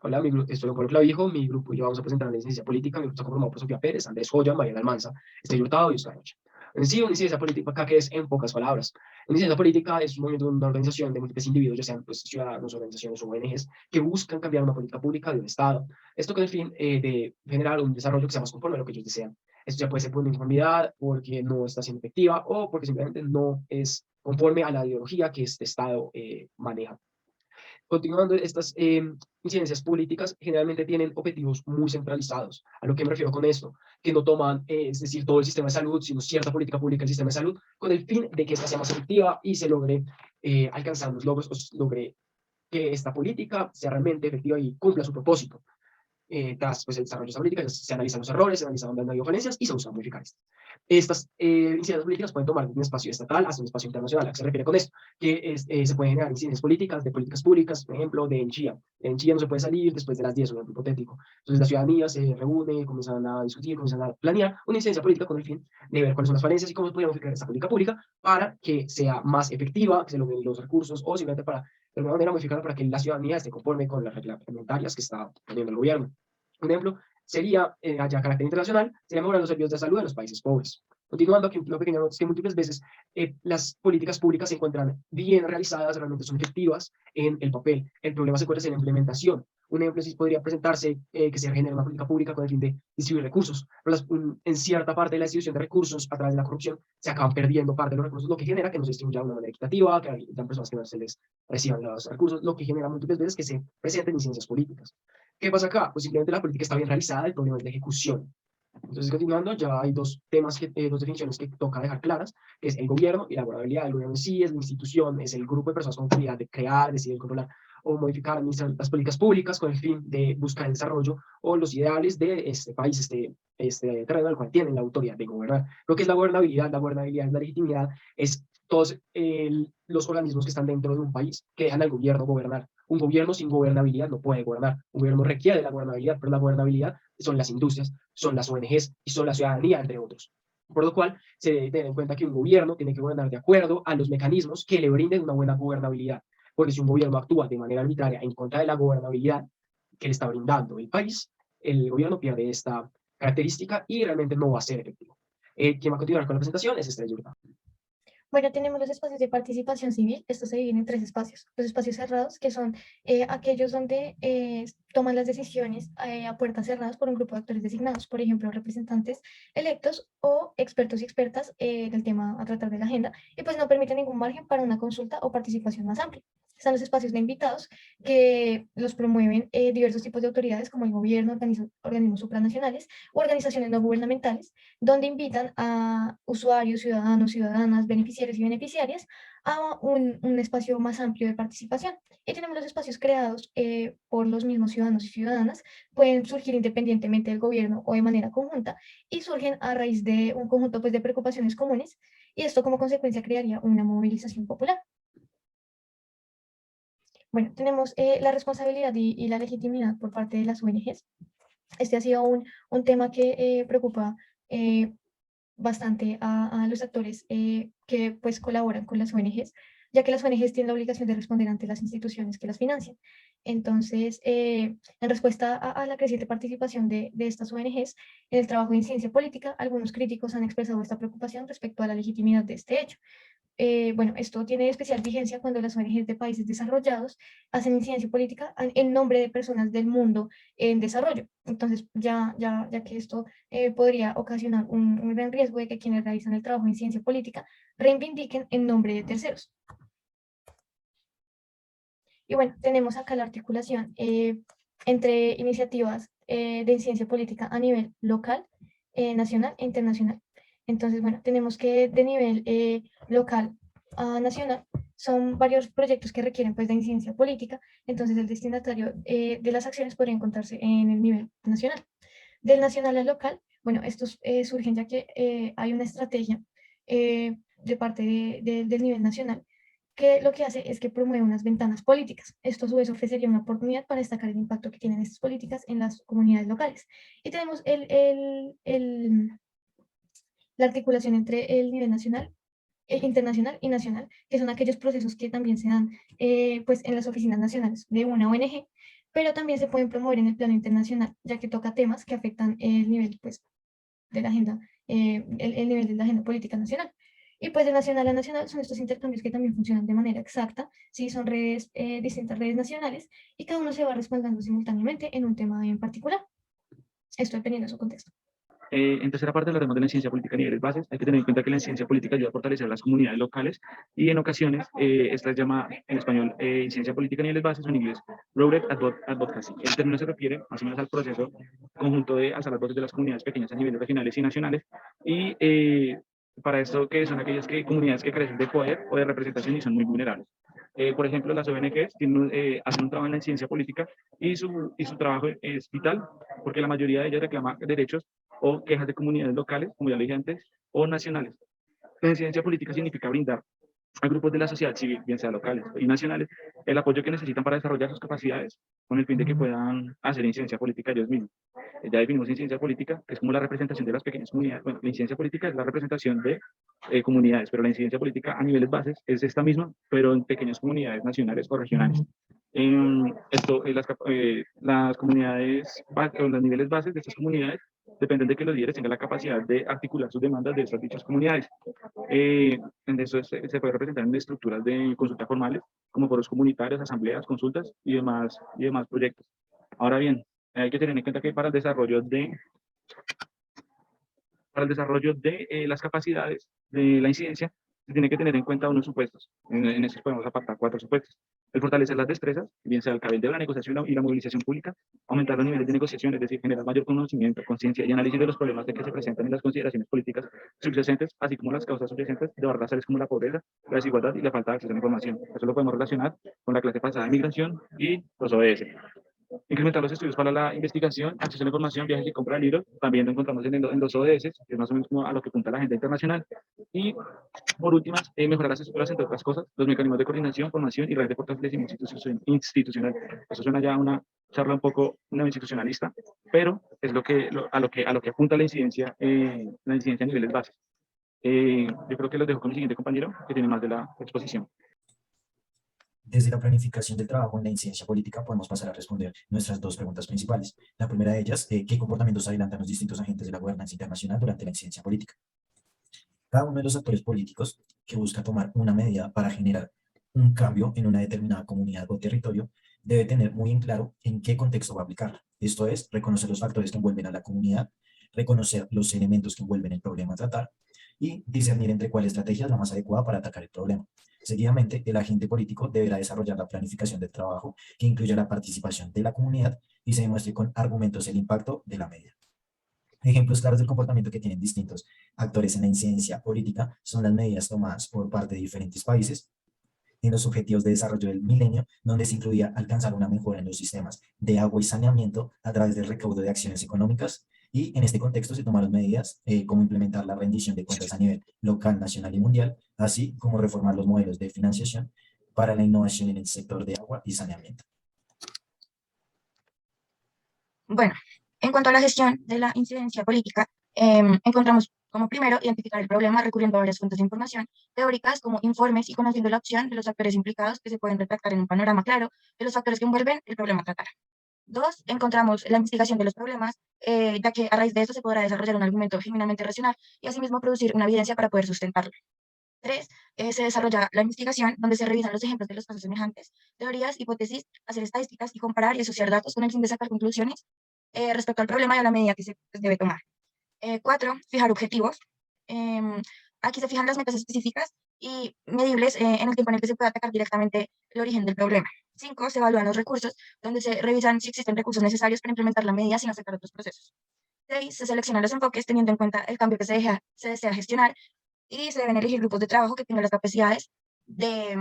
Hola, estoy Juan Pablo Clavijo, mi grupo y yo vamos a presentar la ciencia política. Mi grupo está conformado por Sofía Pérez, Andrés Joya, María Almanza, Estrella Hurtado y Oscar Rocha. En sí, una ciencia política, que es en pocas palabras. Una ciencia política es un movimiento de una organización de múltiples individuos, ya sean pues, ciudadanos, organizaciones o ONGs, que buscan cambiar una política pública de un Estado. Esto con el fin de generar un desarrollo que sea más conforme a lo que ellos desean. Esto ya puede ser por una inconformidad, porque no está siendo efectiva o porque simplemente no es conforme a la ideología que este Estado maneja. Continuando, estas incidencias políticas generalmente tienen objetivos muy centralizados. ¿A lo que me refiero con esto? Que no toman, es decir, todo el sistema de salud, sino cierta política pública del sistema de salud, con el fin de que esta sea más efectiva y se logre alcanzar los logros, o se logre que esta política sea realmente efectiva y cumpla su propósito. Tras pues, el desarrollo de esta política, se analizan los errores, se analizan dónde hay falencias y se buscan modificar estas. Estas incidencias políticas pueden tomar de un espacio estatal hasta un espacio internacional. ¿A qué se refiere con esto? Que se pueden generar incidencias políticas de políticas públicas, por ejemplo, de en Chía. En Chía no se puede salir después de las 10, un ejemplo hipotético. Entonces la ciudadanía se reúne, comienzan a discutir, comienzan a planear una incidencia política con el fin de ver cuáles son las falencias y cómo podríamos modificar esta política pública para que sea más efectiva, que se logren los recursos o simplemente para, de alguna manera, modificarla para que la ciudadanía esté conforme con las reglamentarias que está poniendo el gobierno. Un ejemplo sería, ya carácter internacional, sería mejorar los servicios de salud en los países pobres. Continuando aquí, lo pequeño es que múltiples veces las políticas públicas se encuentran bien realizadas, realmente son efectivas en el papel. El problema se encuentra en la implementación. Un ejemplo sí podría presentarse que se genere una política pública con el fin de distribuir recursos, pero en cierta parte de la distribución de recursos a través de la corrupción se acaban perdiendo parte de los recursos, lo que genera que no se distribuya de una manera equitativa, que hayan personas que no se les reciban los recursos, lo que genera múltiples veces que se presenten incidencias políticas. ¿Qué pasa acá? Pues simplemente la política está bien realizada, el problema es la ejecución. Entonces, continuando, ya hay dos temas, dos definiciones que toca dejar claras, que es el gobierno y la gobernabilidad. El gobierno en sí es la institución, es el grupo de personas con autoridad de crear, decidir, controlar o modificar, administrar las políticas públicas con el fin de buscar el desarrollo o los ideales de este país, este terreno al cual tienen la autoridad de gobernar. Lo que es la gobernabilidad es la legitimidad, es todos los organismos que están dentro de un país que dejan al gobierno gobernar. Un gobierno sin gobernabilidad no puede gobernar. Un gobierno requiere de la gobernabilidad, pero la gobernabilidad son las industrias, son las ONGs y son la ciudadanía, entre otros. Por lo cual, se debe tener en cuenta que un gobierno tiene que gobernar de acuerdo a los mecanismos que le brinden una buena gobernabilidad. Porque si un gobierno actúa de manera arbitraria en contra de la gobernabilidad que le está brindando el país, el gobierno pierde esta característica y realmente no va a ser efectivo. Quien va a continuar con la presentación es Estrella Hurtado. Bueno, tenemos los espacios de participación civil. Estos se dividen en tres espacios. Los espacios cerrados, que son aquellos donde toman las decisiones a puertas cerradas por un grupo de actores designados, por ejemplo, representantes electos o expertos y expertas del tema a tratar de la agenda, y pues no permiten ningún margen para una consulta o participación más amplia. Están los espacios de invitados, que los promueven diversos tipos de autoridades como el gobierno, organismos supranacionales u organizaciones no gubernamentales, donde invitan a usuarios, ciudadanos, ciudadanas, beneficiarios y beneficiarias a un espacio más amplio de participación. Y tenemos los espacios creados por los mismos ciudadanos y ciudadanas, pueden surgir independientemente del gobierno o de manera conjunta, y surgen a raíz de un conjunto pues, de preocupaciones comunes, y esto como consecuencia crearía una movilización popular. Bueno, tenemos la responsabilidad y la legitimidad por parte de las ONGs. Este ha sido un tema que preocupa eh, bastante a los actores que pues colaboran con las ONGs, ya que las ONGs tienen la obligación de responder ante las instituciones que las financian. Entonces, en respuesta a la creciente participación de estas ONGs en el trabajo en ciencia política, algunos críticos han expresado esta preocupación respecto a la legitimidad de este hecho. Bueno, esto tiene especial vigencia cuando las ONGs de países desarrollados hacen incidencia política en nombre de personas del mundo en desarrollo. Entonces, ya que esto podría ocasionar un gran riesgo de que quienes realizan el trabajo en ciencia política reivindiquen en nombre de terceros. Y bueno, tenemos acá la articulación entre iniciativas de ciencia política a nivel local, nacional e internacional. Entonces, bueno, tenemos que de nivel local a nacional son varios proyectos que requieren pues de ciencia política, entonces el destinatario de las acciones podría encontrarse en el nivel nacional. Del nacional al local, bueno, estos surgen ya que hay una estrategia de parte del nivel nacional que lo que hace es que promueve unas ventanas políticas. Esto a su vez ofrecería una oportunidad para destacar el impacto que tienen estas políticas en las comunidades locales. Y tenemos la articulación entre el nivel nacional, internacional y nacional, que son aquellos procesos que también se dan pues, en las oficinas nacionales de una ONG, pero también se pueden promover en el plano internacional, ya que toca temas que afectan el nivel, pues, de la agenda, el nivel de la agenda política nacional. Y pues de nacional a nacional son estos intercambios que también funcionan de manera exacta, sí, son redes, distintas redes nacionales, y cada uno se va respaldando simultáneamente en un tema en particular. Esto dependiendo de su contexto. En tercera parte hablaremos de la ciencia política a niveles bases. Hay que tener en cuenta que la ciencia política ayuda a fortalecer las comunidades locales y en ocasiones esta es llamada en español ciencia política a niveles bases o en inglés Rooted Advocacy. El término se refiere más o menos al proceso conjunto de alzar las voces de las comunidades pequeñas a niveles regionales y nacionales y para esto que son aquellas comunidades que carecen de poder o de representación y son muy vulnerables. Por ejemplo, las ONGs hacen un trabajo en la ciencia política y su trabajo es vital porque la mayoría de ellas reclama derechos o quejas de comunidades locales, como ya lo dije antes, o nacionales. La ciencia política significa brindar a grupos de la sociedad civil, bien sea locales y nacionales, el apoyo que necesitan para desarrollar sus capacidades con el fin de que puedan hacer incidencia política ellos mismos. Ya definimos incidencia política, que es como la representación de las pequeñas comunidades. Bueno, la incidencia política es la representación de comunidades, pero la incidencia política a niveles bases es esta misma, pero en pequeñas comunidades nacionales o regionales. Las comunidades, o los niveles bases de estas comunidades dependen de que los líderes tengan la capacidad de articular sus demandas de estas dichas comunidades. En eso se puede representar en estructuras de consulta formales, como foros comunitarios, asambleas, consultas y demás proyectos. Ahora bien, hay que tener en cuenta que para el desarrollo de las capacidades de la incidencia, se tiene que tener en cuenta unos supuestos. En esos podemos apartar 4 supuestos. El fortalecer las destrezas, bien sea el cabildeo, la negociación y la movilización pública, aumentar los niveles de negociación, es decir, generar mayor conocimiento, conciencia y análisis de los problemas que se presentan en las consideraciones políticas subyacentes, así como las causas subyacentes de barras tales como la pobreza, la desigualdad y la falta de acceso a la información. Eso lo podemos relacionar con la clase pasada de migración y los ODS. Incrementar los estudios para la investigación, acceso a la información, viajes y compra de libros. También lo encontramos en los ODS, que es más o menos como a lo que apunta la agenda internacional. Y por último, mejorar las estructuras, entre otras cosas, los mecanismos de coordinación, formación y red de fortalecimiento institucional. Eso suena ya a una charla un poco institucionalista, pero es a lo que apunta la incidencia a niveles bases. Yo creo que los dejo con mi siguiente compañero, que tiene más de la exposición. Desde la planificación del trabajo en la incidencia política podemos pasar a responder nuestras 2 preguntas principales. La primera de ellas, ¿qué comportamientos adelantan los distintos agentes de la gobernanza internacional durante la incidencia política? Cada uno de los actores políticos que busca tomar una medida para generar un cambio en una determinada comunidad o territorio debe tener muy en claro en qué contexto va a aplicar. Esto es, reconocer los factores que envuelven a la comunidad, reconocer los elementos que envuelven el problema a tratar y discernir entre cuál estrategia es la más adecuada para atacar el problema. Seguidamente, el agente político deberá desarrollar la planificación del trabajo que incluya la participación de la comunidad y se demuestre con argumentos el impacto de la medida. Ejemplos claros del comportamiento que tienen distintos actores en la incidencia política son las medidas tomadas por parte de diferentes países en los objetivos de desarrollo del milenio, donde se incluía alcanzar una mejora en los sistemas de agua y saneamiento a través del recaudo de acciones económicas. Y en este contexto se tomaron medidas como implementar la rendición de cuentas a nivel local, nacional y mundial, así como reformar los modelos de financiación para la innovación en el sector de agua y saneamiento. Bueno, en cuanto a la gestión de la incidencia política, encontramos como primero identificar el problema recurriendo a varias fuentes de información teóricas como informes y conociendo la opción de los actores implicados que se pueden retractar en un panorama claro de los factores que envuelven el problema a tratar. 2, encontramos la investigación de los problemas, ya que a raíz de esto se podrá desarrollar un argumento genuinamente racional y asimismo producir una evidencia para poder sustentarlo. 3, se desarrolla la investigación, donde se revisan los ejemplos de los casos semejantes, teorías, hipótesis, hacer estadísticas y comparar y asociar datos con el fin de sacar conclusiones respecto al problema y a la medida que se debe tomar. 4, fijar objetivos. Aquí se fijan las metas específicas y medibles en el tiempo en el que se puede atacar directamente el origen del problema. 5, se evalúan los recursos, donde se revisan si existen recursos necesarios para implementar la medida sin afectar otros procesos. 6, se seleccionan los enfoques teniendo en cuenta el cambio que se desea gestionar y se deben elegir grupos de trabajo que tengan las capacidades de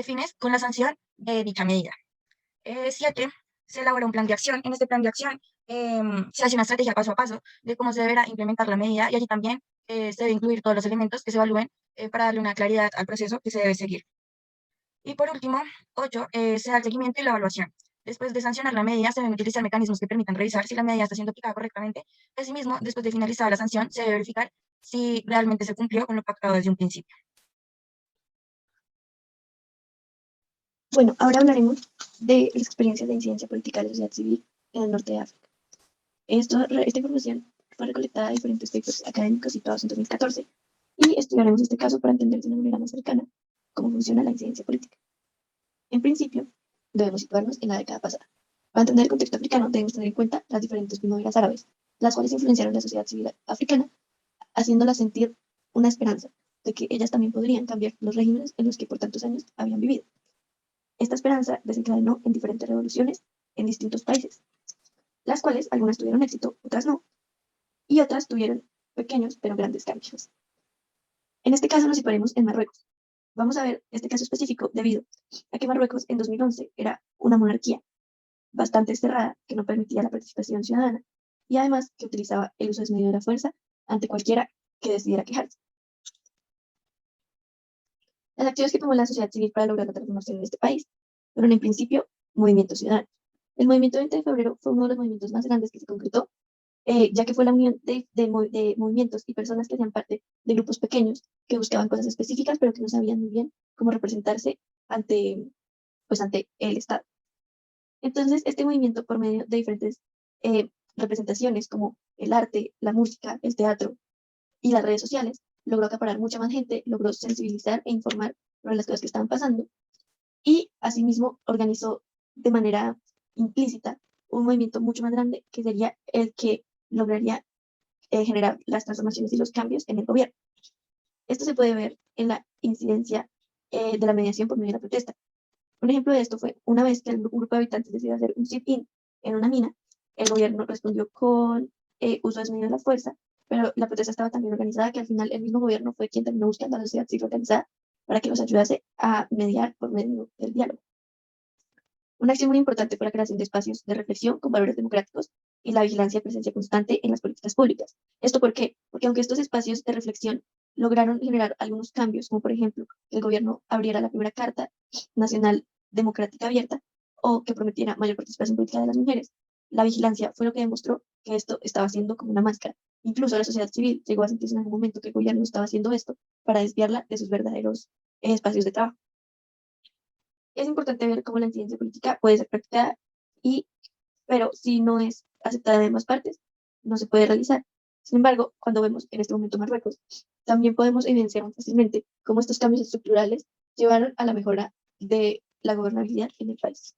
fines con la sanción de dicha medida. 7, se elabora un plan de acción. En este plan de acción se hace una estrategia paso a paso de cómo se deberá implementar la medida y allí también se debe incluir todos los elementos que se evalúen para darle una claridad al proceso que se debe seguir. Y por último, 8, se da el seguimiento y la evaluación. Después de sancionar la medida, se deben utilizar mecanismos que permitan revisar si la medida está siendo aplicada correctamente. Asimismo, después de finalizada la sanción, se debe verificar si realmente se cumplió con lo pactado desde un principio. Bueno, ahora hablaremos de las experiencias de incidencia política de la sociedad civil en el norte de África. Esta información fue recolectada de diferentes papers académicos situados en 2014 y estudiaremos este caso para entender de una manera más cercana cómo funciona la incidencia política. En principio, debemos situarnos en la década pasada. Para entender el contexto africano, debemos tener en cuenta las diferentes primaveras árabes, las cuales influenciaron la sociedad civil africana, haciéndola sentir una esperanza de que ellas también podrían cambiar los regímenes en los que por tantos años habían vivido. Esta esperanza desencadenó en diferentes revoluciones en distintos países, las cuales algunas tuvieron éxito, otras no, y otras tuvieron pequeños pero grandes cambios. En este caso nos situaremos en Marruecos. Vamos a ver este caso específico debido a que Marruecos en 2011 era una monarquía bastante cerrada que no permitía la participación ciudadana y además que utilizaba el uso desmedido de la fuerza ante cualquiera que decidiera quejarse. Las acciones que tomó la sociedad civil para lograr la transformación en este país fueron en principio movimientos ciudadanos. El movimiento 20 de febrero fue uno de los movimientos más grandes que se concretó, ya que fue la unión de movimientos y personas que hacían parte de grupos pequeños que buscaban cosas específicas, pero que no sabían muy bien cómo representarse ante el Estado. Entonces, este movimiento, por medio de diferentes representaciones como el arte, la música, el teatro y las redes sociales, logró acaparar mucha más gente, logró sensibilizar e informar sobre las cosas que estaban pasando y asimismo organizó de manera implícita un movimiento mucho más grande que sería el que lograría generar las transformaciones y los cambios en el gobierno. Esto se puede ver en la incidencia de la mediación por medio de la protesta. Un ejemplo de esto fue una vez que un grupo de habitantes decidió hacer un sit-in en una mina, el gobierno respondió con uso desmedido de la fuerza, pero la protesta estaba tan bien organizada que al final el mismo gobierno fue quien terminó buscando a la sociedad civil organizada para que los ayudase a mediar por medio del diálogo. Una acción muy importante fue la creación de espacios de reflexión con valores democráticos y la vigilancia y presencia constante en las políticas públicas. ¿Esto por qué? Porque aunque estos espacios de reflexión lograron generar algunos cambios, como por ejemplo que el gobierno abriera la primera Carta Nacional Democrática Abierta o que prometiera mayor participación política de las mujeres, la vigilancia fue lo que demostró que esto estaba siendo como una máscara. Incluso la sociedad civil llegó a sentirse en algún momento que el gobierno estaba haciendo esto para desviarla de sus verdaderos espacios de trabajo. Es importante ver cómo la incidencia política puede ser practicada, pero si no es aceptada en ambas partes, no se puede realizar. Sin embargo, cuando vemos en este momento Marruecos, también podemos evidenciar muy fácilmente cómo estos cambios estructurales llevaron a la mejora de la gobernabilidad en el país.